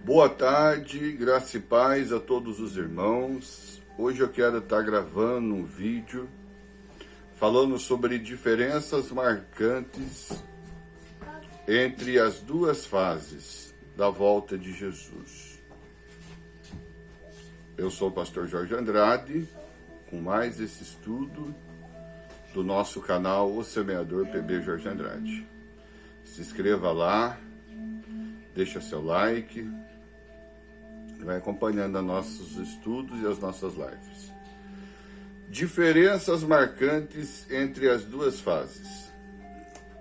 Boa tarde, graça e paz a todos os irmãos. Hoje eu quero estar gravando um vídeo falando sobre diferenças marcantes entre as duas fases da volta de Jesus. Eu sou o pastor Jorge Andrade, com mais esse estudo do nosso canal O Semeador PB Jorge Andrade. Se inscreva lá, deixa seu like, vai acompanhando os nossos estudos e as nossas lives. Diferenças marcantes entre as duas fases.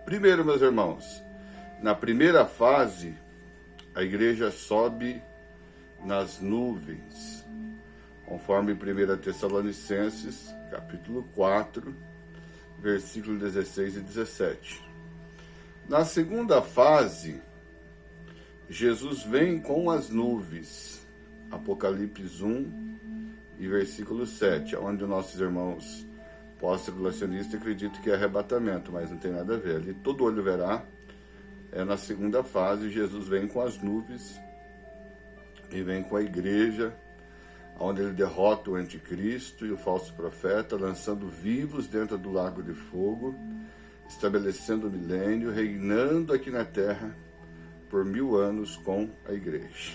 Primeiro, meus irmãos, na primeira fase, a igreja sobe nas nuvens, conforme 1 Tessalonicenses, capítulo 4, versículo 16 e 17. Na segunda fase, Jesus vem com as nuvens, Apocalipse 1 e versículo 7, onde nossos irmãos pós-tribulacionistas acreditam que é arrebatamento, mas não tem nada a ver. Ali todo olho verá, é na segunda fase, Jesus vem com as nuvens e vem com a igreja, onde ele derrota o anticristo e o falso profeta, lançando vivos dentro do lago de fogo, estabelecendo o milênio, reinando aqui na terra por 1000 anos com a igreja.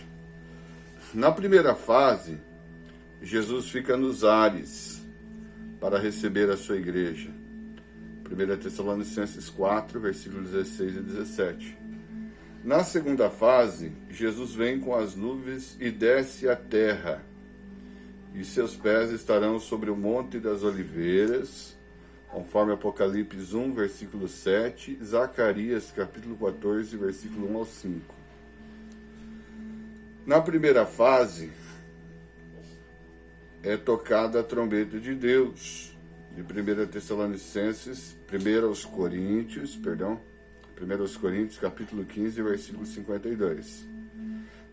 Na primeira fase, Jesus fica nos ares para receber a sua igreja. 1 Tessalonicenses 4, versículos 16 e 17. Na segunda fase, Jesus vem com as nuvens e desce à terra, e seus pés estarão sobre o Monte das Oliveiras, conforme Apocalipse 1, versículo 7, Zacarias, capítulo 14, versículo 1 ao 5. Na primeira fase, é tocada a trombeta de Deus, de 1 Tessalonicenses, 1 Coríntios, capítulo 15, versículo 52.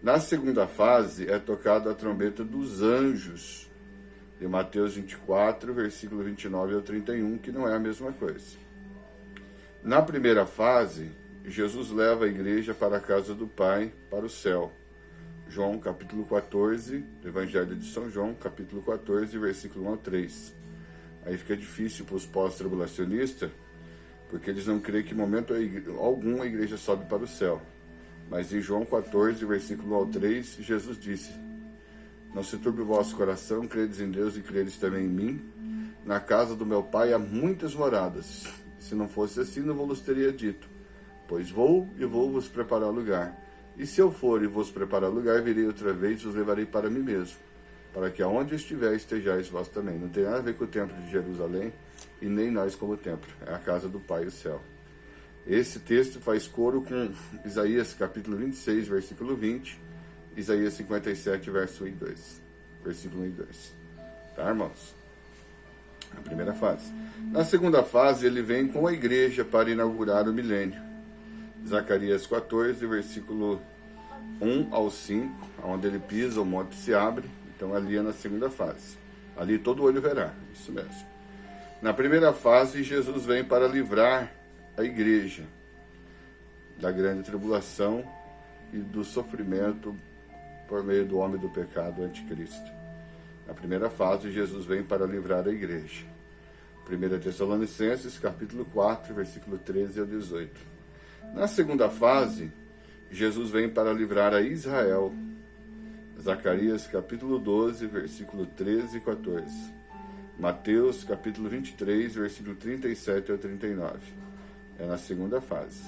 Na segunda fase, é tocada a trombeta dos anjos, de Mateus 24, versículo 29 ao 31, que não é a mesma coisa. Na primeira fase, Jesus leva a igreja para a casa do Pai, para o céu. João, capítulo 14, do Evangelho de São João, capítulo 14, versículo 1 ao 3. Aí fica difícil para os pós-tribulacionistas, porque eles não creem que em momento algum a igreja sobe para o céu. Mas em João 14, versículo 1 ao 3, Jesus disse: não se turbe o vosso coração, credes em Deus e credes também em mim. Na casa do meu Pai há muitas moradas. Se não fosse assim, não vos teria dito. Pois vou e vou vos preparar lugar. E se eu for e vos preparar lugar, virei outra vez e vos levarei para mim mesmo, para que aonde estiver estejais vós também. Não tem nada a ver com o templo de Jerusalém e nem nós como templo. É a casa do Pai e o céu. Esse texto faz coro com Isaías capítulo 26, versículo 20, Isaías 57, versículo 1 e 2. Tá, irmãos? Na primeira fase. Na segunda fase, ele vem com a igreja para inaugurar o milênio. Zacarias 14, versículo 1 ao 5, onde ele pisa, o monte se abre. Então, ali é na segunda fase. Ali todo olho verá, isso mesmo. Na primeira fase, Jesus vem para livrar a igreja da grande tribulação e do sofrimento por meio do homem do pecado, anticristo. Na primeira fase, Jesus vem para livrar a igreja. 1 Tessalonicenses, capítulo 4, versículo 13 ao 18. Na segunda fase, Jesus vem para livrar a Israel. Zacarias, capítulo 12, versículo 13 e 14. Mateus, capítulo 23, versículo 37 ao 39. É na segunda fase.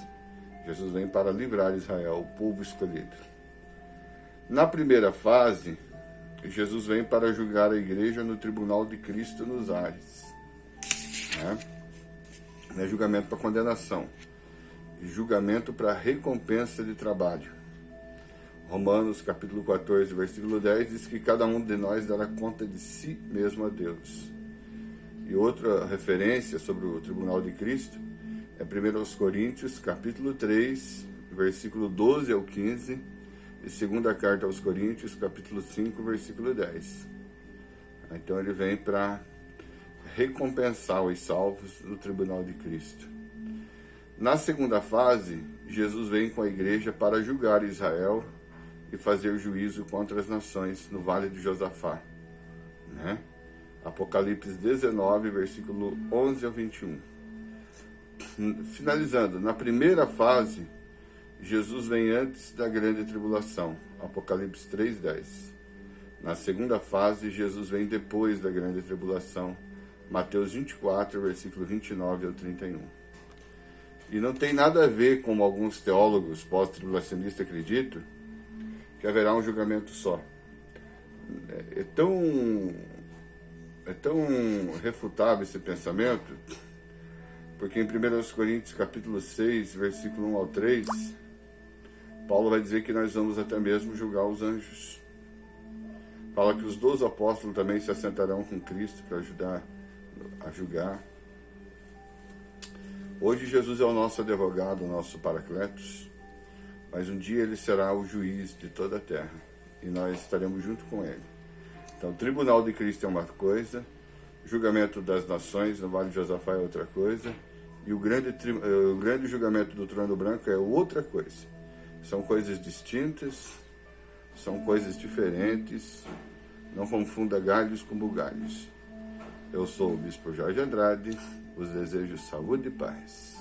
Jesus vem para livrar Israel, o povo escolhido. Na primeira fase, Jesus vem para julgar a igreja no tribunal de Cristo nos ares. Não é julgamento para condenação, é julgamento para recompensa de trabalho. Romanos capítulo 14, versículo 10 diz que cada um de nós dará conta de si mesmo a Deus. E outra referência sobre o tribunal de Cristo é 1 Coríntios capítulo 3, versículo 12 ao 15, e segunda carta aos Coríntios, capítulo 5, versículo 10. Então ele vem para recompensar os salvos no tribunal de Cristo. Na segunda fase, Jesus vem com a igreja para julgar Israel e fazer juízo contra as nações no vale de Josafá. Né? Apocalipse 19, versículo 11 ao 21. Finalizando, na primeira fase, Jesus vem antes da grande tribulação. Apocalipse 3:10. Na segunda fase, Jesus vem depois da grande tribulação. Mateus 24, versículo 29 ao 31. E não tem nada a ver com alguns teólogos pós-tribulacionistas acreditam que haverá um julgamento só. É tão refutável esse pensamento, porque em 1 Coríntios capítulo 6, versículo 1 ao 3, Paulo vai dizer que nós vamos até mesmo julgar os anjos. Fala que os 12 apóstolos também se assentarão com Cristo para ajudar a julgar. Hoje Jesus é o nosso advogado, o nosso paracletos, mas um dia ele será o juiz de toda a terra e nós estaremos junto com ele. Então, o tribunal de Cristo é uma coisa, o julgamento das nações no Vale de Josafá é outra coisa, e o grande julgamento do trono branco é outra coisa. São coisas distintas, são coisas diferentes, não confunda galhos com bugalhos. Eu sou o Bispo Jorge Andrade, vos desejo saúde e paz.